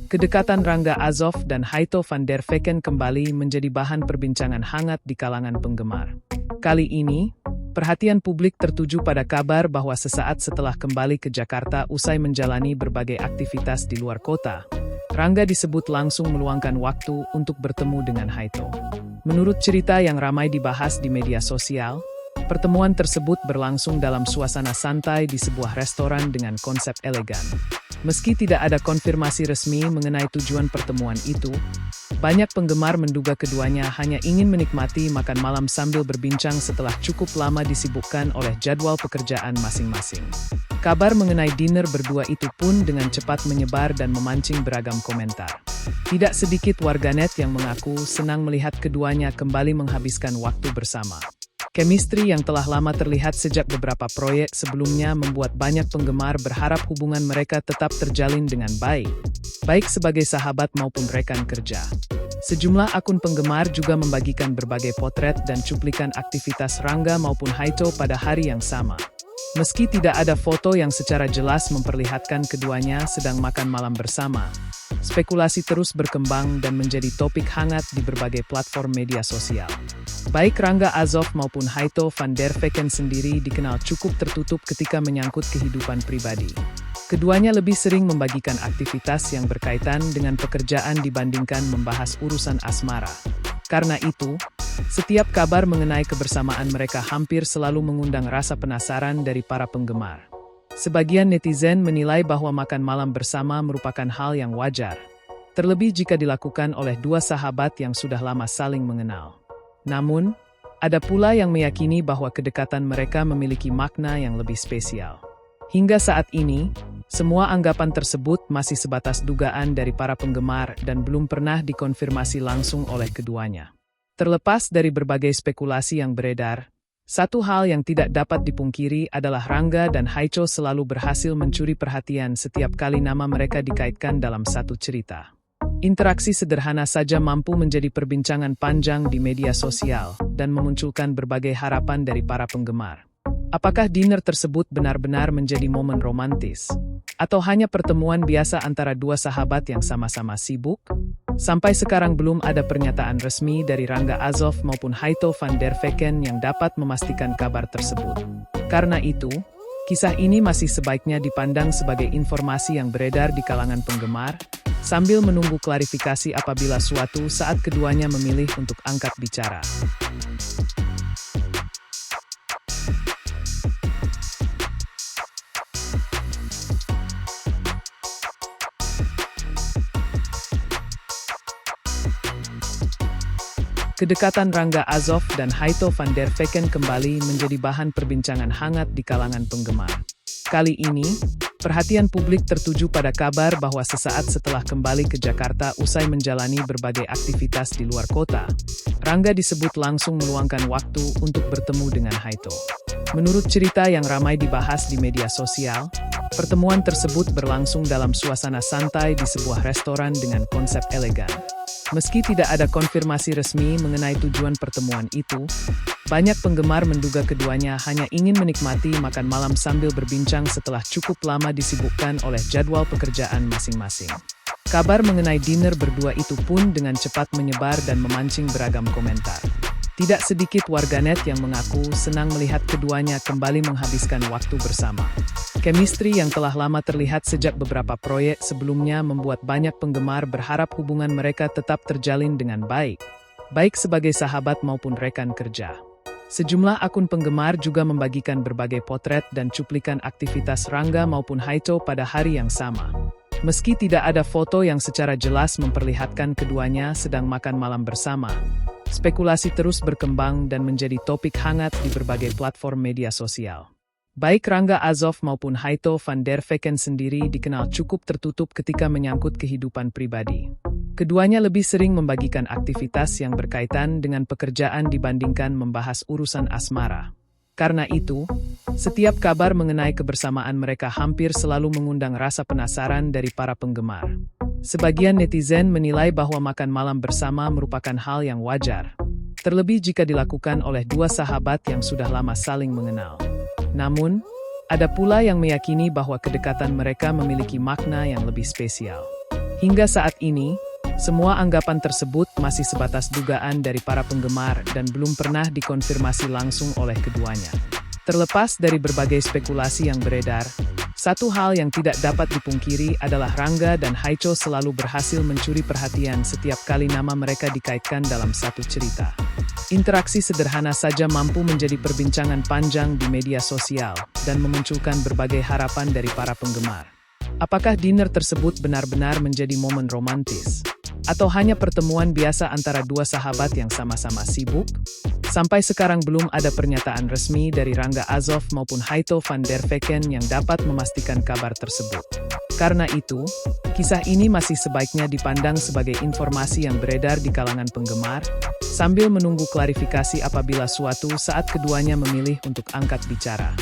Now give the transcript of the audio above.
Kedekatan Rangga Azov dan Haito van der Vecken kembali menjadi bahan perbincangan hangat di kalangan penggemar. Kali ini, perhatian publik tertuju pada kabar bahwa sesaat setelah kembali ke Jakarta usai menjalani berbagai aktivitas di luar kota, Rangga disebut langsung meluangkan waktu untuk bertemu dengan Haito. Menurut cerita yang ramai dibahas di media sosial, pertemuan tersebut berlangsung dalam suasana santai di sebuah restoran dengan konsep elegan. Meski tidak ada konfirmasi resmi mengenai tujuan pertemuan itu, banyak penggemar menduga keduanya hanya ingin menikmati makan malam sambil berbincang setelah cukup lama disibukkan oleh jadwal pekerjaan masing-masing. Kabar mengenai dinner berdua itu pun dengan cepat menyebar dan memancing beragam komentar. Tidak sedikit warganet yang mengaku senang melihat keduanya kembali menghabiskan waktu bersama. Chemistry yang telah lama terlihat sejak beberapa proyek sebelumnya membuat banyak penggemar berharap hubungan mereka tetap terjalin dengan baik sebagai sahabat maupun rekan kerja. Sejumlah akun penggemar juga membagikan berbagai potret dan cuplikan aktivitas Rangga maupun Haito pada hari yang sama. Meski tidak ada foto yang secara jelas memperlihatkan keduanya sedang makan malam bersama, spekulasi terus berkembang dan menjadi topik hangat di berbagai platform media sosial. Baik Rangga Azov maupun Haito van der Vecken sendiri dikenal cukup tertutup ketika menyangkut kehidupan pribadi. Keduanya lebih sering membagikan aktivitas yang berkaitan dengan pekerjaan dibandingkan membahas urusan asmara. Karena itu, setiap kabar mengenai kebersamaan mereka hampir selalu mengundang rasa penasaran dari para penggemar. Sebagian netizen menilai bahwa makan malam bersama merupakan hal yang wajar, terlebih jika dilakukan oleh dua sahabat yang sudah lama saling mengenal. Namun, ada pula yang meyakini bahwa kedekatan mereka memiliki makna yang lebih spesial. Hingga saat ini, semua anggapan tersebut masih sebatas dugaan dari para penggemar dan belum pernah dikonfirmasi langsung oleh keduanya. Terlepas dari berbagai spekulasi yang beredar, satu hal yang tidak dapat dipungkiri adalah Rangga dan Haito selalu berhasil mencuri perhatian setiap kali nama mereka dikaitkan dalam satu cerita. Interaksi sederhana saja mampu menjadi perbincangan panjang di media sosial dan memunculkan berbagai harapan dari para penggemar. Apakah dinner tersebut benar-benar menjadi momen romantis? Atau hanya pertemuan biasa antara dua sahabat yang sama-sama sibuk? Sampai sekarang belum ada pernyataan resmi dari Rangga Azov maupun Haito van der Vecken yang dapat memastikan kabar tersebut. Karena itu, kisah ini masih sebaiknya dipandang sebagai informasi yang beredar di kalangan penggemar, sambil menunggu klarifikasi apabila suatu saat keduanya memilih untuk angkat bicara. Kedekatan Rangga Azov dan Haito van der Vecken kembali menjadi bahan perbincangan hangat di kalangan penggemar. Kali ini, perhatian publik tertuju pada kabar bahwa sesaat setelah kembali ke Jakarta usai menjalani berbagai aktivitas di luar kota, Rangga disebut langsung meluangkan waktu untuk bertemu dengan Haito. Menurut cerita yang ramai dibahas di media sosial, pertemuan tersebut berlangsung dalam suasana santai di sebuah restoran dengan konsep elegan. Meski tidak ada konfirmasi resmi mengenai tujuan pertemuan itu, banyak penggemar menduga keduanya hanya ingin menikmati makan malam sambil berbincang setelah cukup lama disibukkan oleh jadwal pekerjaan masing-masing. Kabar mengenai dinner berdua itu pun dengan cepat menyebar dan memancing beragam komentar. Tidak sedikit warganet yang mengaku senang melihat keduanya kembali menghabiskan waktu bersama. Chemistry yang telah lama terlihat sejak beberapa proyek sebelumnya membuat banyak penggemar berharap hubungan mereka tetap terjalin dengan baik sebagai sahabat maupun rekan kerja. Sejumlah akun penggemar juga membagikan berbagai potret dan cuplikan aktivitas Rangga maupun Haito pada hari yang sama. Meski tidak ada foto yang secara jelas memperlihatkan keduanya sedang makan malam bersama, spekulasi terus berkembang dan menjadi topik hangat di berbagai platform media sosial. Baik Rangga Azov maupun Haito van der Vecken sendiri dikenal cukup tertutup ketika menyangkut kehidupan pribadi. Keduanya lebih sering membagikan aktivitas yang berkaitan dengan pekerjaan dibandingkan membahas urusan asmara. Karena itu, setiap kabar mengenai kebersamaan mereka hampir selalu mengundang rasa penasaran dari para penggemar. Sebagian netizen menilai bahwa makan malam bersama merupakan hal yang wajar, terlebih jika dilakukan oleh dua sahabat yang sudah lama saling mengenal. Namun, ada pula yang meyakini bahwa kedekatan mereka memiliki makna yang lebih spesial. Hingga saat ini, semua anggapan tersebut masih sebatas dugaan dari para penggemar dan belum pernah dikonfirmasi langsung oleh keduanya. Terlepas dari berbagai spekulasi yang beredar, satu hal yang tidak dapat dipungkiri adalah Rangga dan Haicho selalu berhasil mencuri perhatian setiap kali nama mereka dikaitkan dalam satu cerita. Interaksi sederhana saja mampu menjadi perbincangan panjang di media sosial dan memunculkan berbagai harapan dari para penggemar. Apakah dinner tersebut benar-benar menjadi momen romantis? Atau hanya pertemuan biasa antara dua sahabat yang sama-sama sibuk? Sampai sekarang belum ada pernyataan resmi dari Rangga Azov maupun Haito van der Vecken yang dapat memastikan kabar tersebut. Karena itu, kisah ini masih sebaiknya dipandang sebagai informasi yang beredar di kalangan penggemar, sambil menunggu klarifikasi apabila suatu saat keduanya memilih untuk angkat bicara.